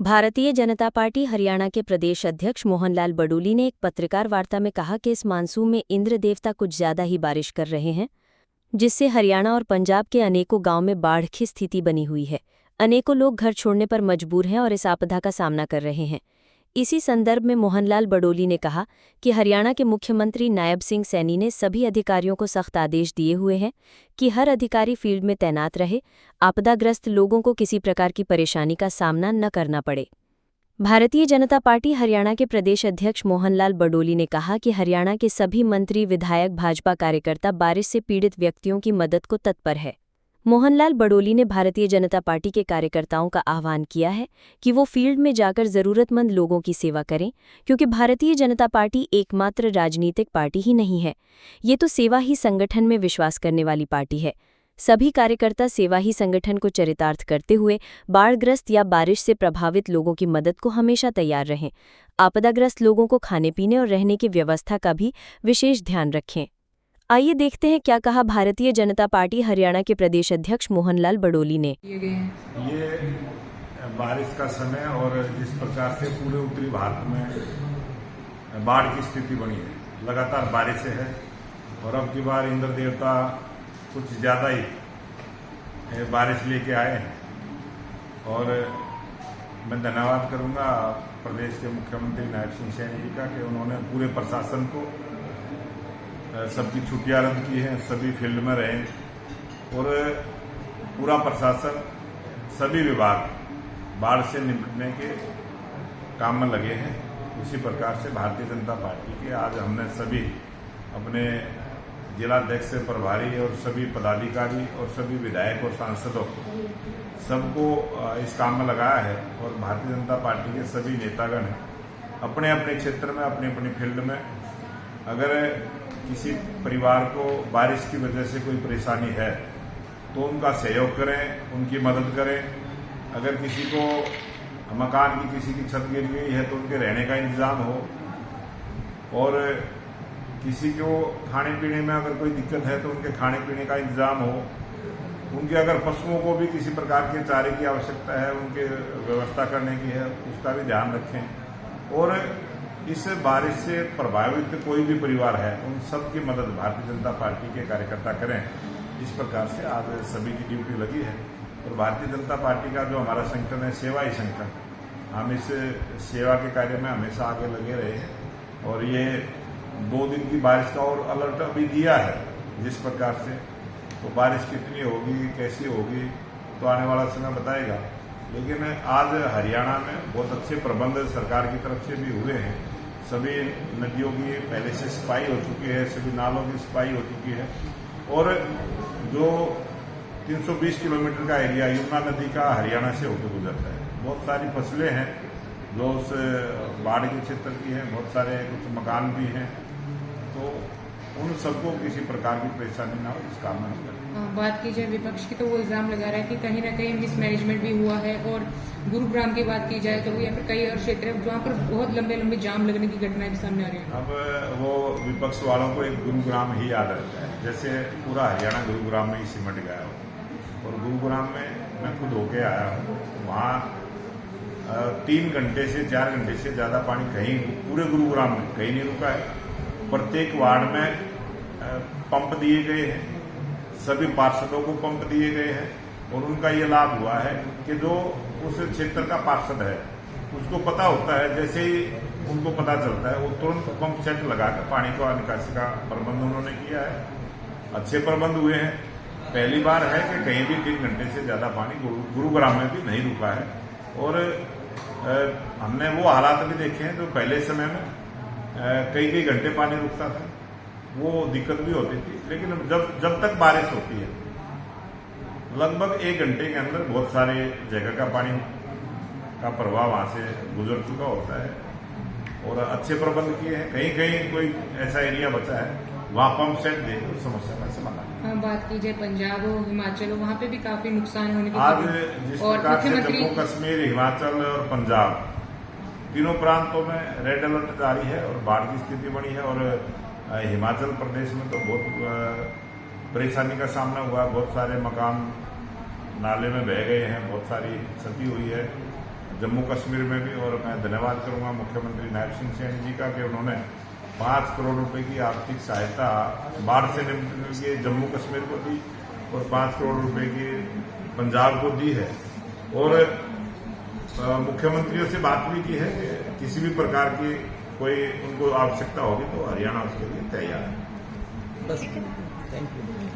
Bharatiya Janata party Haryana के प्रदेश अध्यक्ष मोहनलाल बडोली ने एक पत्रकार वार्ता में कहा कि इस मानसून में इंद्र देवता कुछ ज्यादा ही बारिश कर रहे हैं, जिससे हरियाणा और पंजाब के अनेकों गांव में बाढ़ की स्थिति बनी हुई है। अनेकों लोग घर छोड़ने पर मजबूर हैं और इस आपदा का सामना कर रहे हैं। इसी संदर्भ में मोहनलाल बडोली ने कहा कि हरियाणा के मुख्यमंत्री नायब सिंह सैनी ने सभी अधिकारियों को सख्त आदेश दिए हुए हैं कि हर अधिकारी फील्ड में तैनात रहे, आपदाग्रस्त लोगों को किसी प्रकार की परेशानी का सामना न करना पड़े। भारतीय जनता पार्टी हरियाणा के प्रदेश अध्यक्ष मोहनलाल बडोली ने कहा कि हरियाणा के सभी मंत्री, विधायक, भाजपा कार्यकर्ता बारिश से पीड़ित व्यक्तियों की मदद को तत्पर है। मोहनलाल बडोली ने भारतीय जनता पार्टी के कार्यकर्ताओं का आह्वान किया है कि वो फील्ड में जाकर जरूरतमंद लोगों की सेवा करें, क्योंकि भारतीय जनता पार्टी एकमात्र राजनीतिक पार्टी ही नहीं है, ये तो सेवा ही संगठन में विश्वास करने वाली पार्टी है। सभी कार्यकर्ता सेवा ही संगठन को चरितार्थ करते हुए बाढ़ग्रस्त या बारिश से प्रभावित लोगों की मदद को हमेशा तैयार रहें। आपदाग्रस्त लोगों को खाने पीने और रहने की व्यवस्था का भी विशेष ध्यान रखें। आइए देखते हैं क्या कहा भारतीय जनता पार्टी हरियाणा के प्रदेश अध्यक्ष मोहनलाल बडोली ने। ये बारिश का समय और जिस प्रकार से पूरे उत्तरी भारत में बाढ़ की स्थिति बनी है, लगातार बारिशें हैं और अब की बार इंद्र देवता कुछ ज़्यादा ही बारिश लेके आए हैं। और मैं धन्यवाद करूंगा प्रदेश के मुख्यमंत्री नायब सिंह सैनी जी का कि उन्होंने पूरे प्रशासन को सबकी छुट्टियां रद्द की हैं, सभी फील्ड में रहे और पूरा प्रशासन, सभी विभाग बाढ़ से निपटने के काम में लगे हैं। उसी प्रकार से भारतीय जनता पार्टी के आज हमने सभी अपने जिलाध्यक्ष से प्रभारी और सभी पदाधिकारी और सभी विधायक और सांसदों को सबको इस काम में लगाया है। और भारतीय जनता पार्टी के सभी नेतागण अपने अपने क्षेत्र में, अपनी अपनी फील्ड में, अगर किसी परिवार को बारिश की वजह से कोई परेशानी है तो उनका सहयोग करें, उनकी मदद करें। अगर किसी को मकान की, किसी की छत गिर गई है तो उनके रहने का इंतजाम हो, और किसी को खाने पीने में अगर कोई दिक्कत है तो उनके खाने पीने का इंतजाम हो। उनके अगर पशुओं को भी किसी प्रकार के चारे की आवश्यकता है, उनके व्यवस्था करने की है, उसका भी ध्यान रखें। और इस बारिश से प्रभावित कोई भी परिवार है, उन सब की मदद भारतीय जनता पार्टी के कार्यकर्ता करें। इस प्रकार से आज सभी की ड्यूटी लगी है। और भारतीय जनता पार्टी का जो हमारा संगठन है, सेवा ही संगठन, हम इस सेवा के कार्य में हमेशा आगे लगे रहे हैं। और ये 2 दिन की बारिश का और अलर्ट अभी दिया है, जिस प्रकार से तो बारिश कितनी होगी, कैसी होगी, तो आने वाला समय बताएगा। लेकिन आज हरियाणा में बहुत अच्छे प्रबंध सरकार की तरफ से भी हुए हैं। सभी नदियों की पहले से सफाई हो चुकी है, सभी नालों की सफाई हो चुकी है। और जो 320 किलोमीटर का एरिया यमुना नदी का हरियाणा से होकर गुजरता है, बहुत सारी फसलें हैं जो उस बाढ़ के क्षेत्र की हैं, बहुत सारे कुछ मकान भी हैं, तो उन सबको किसी प्रकार की परेशानी ना हो, इस काम में करें। बात की जाए विपक्ष की तो वो इल्जाम लगा रहा है कि कहीं ना कहीं मिसमैनेजमेंट भी हुआ है। और गुरुग्राम की बात की जाए तो या फिर कई और क्षेत्र है जहाँ पर बहुत लंबे लंबे जाम लगने की घटनाएं भी सामने आ रही हैं। अब वो विपक्ष वालों को एक गुरुग्राम ही याद रहता है, जैसे पूरा हरियाणा गुरुग्राम में ही सिमट गया हो। और गुरुग्राम में मैं खुद होके आया हूँ, वहाँ 3 घंटे से 4 घंटे से ज़्यादा पानी कहीं पूरे गुरुग्राम में कहीं नहीं रुका है। प्रत्येक वार्ड में पंप दिए गए हैं, सभी पार्षदों को पंप दिए गए हैं। और उनका ये लाभ हुआ है कि जो उस क्षेत्र का पार्षद है उसको पता होता है, जैसे ही उनको पता चलता है वो तुरंत पंप सेट लगाकर पानी को निकासी का प्रबंध उन्होंने किया है। अच्छे प्रबंध हुए हैं। पहली बार है कि कहीं भी 3 घंटे से ज्यादा पानी गुरुग्राम में भी नहीं रुका है। और हमने वो हालात भी देखे हैं जो पहले समय में कई घंटे पानी रुकता था, वो दिक्कत भी होती थी। लेकिन जब तक बारिश होती है, लगभग 1 घंटे के अंदर बहुत सारे जगह का पानी का प्रवाह वहां से गुजर चुका होता है। और अच्छे प्रबंध किए हैं। कहीं कहीं कोई ऐसा एरिया बचा है, वहां पंप सेट दे तो समस्या का समाधान। बात की जाए पंजाब हो, हिमाचल हो, वहाँ पे भी काफी नुकसान होने की आज जिस प्रकार से जम्मू कश्मीर, हिमाचल और पंजाब तीनों प्रांतों में रेड अलर्ट जारी है और बाढ़ की स्थिति बनी है। और हिमाचल प्रदेश में तो बहुत परेशानी का सामना हुआ। बहुत सारे मकान नाले में बह गए हैं, बहुत सारी क्षति हुई है, जम्मू कश्मीर में भी। और मैं धन्यवाद करूंगा मुख्यमंत्री नायब सिंह सैनी जी का कि उन्होंने 5 करोड़ रुपए की आर्थिक सहायता बाढ़ से निपटने के लिए जम्मू कश्मीर को दी और 5 करोड़ रुपए की पंजाब को दी है। और मुख्यमंत्रियों से बात भी की है कि किसी भी प्रकार की कोई उनको आवश्यकता होगी तो हरियाणा उसके लिए तैयार है। बस, थैंक यू।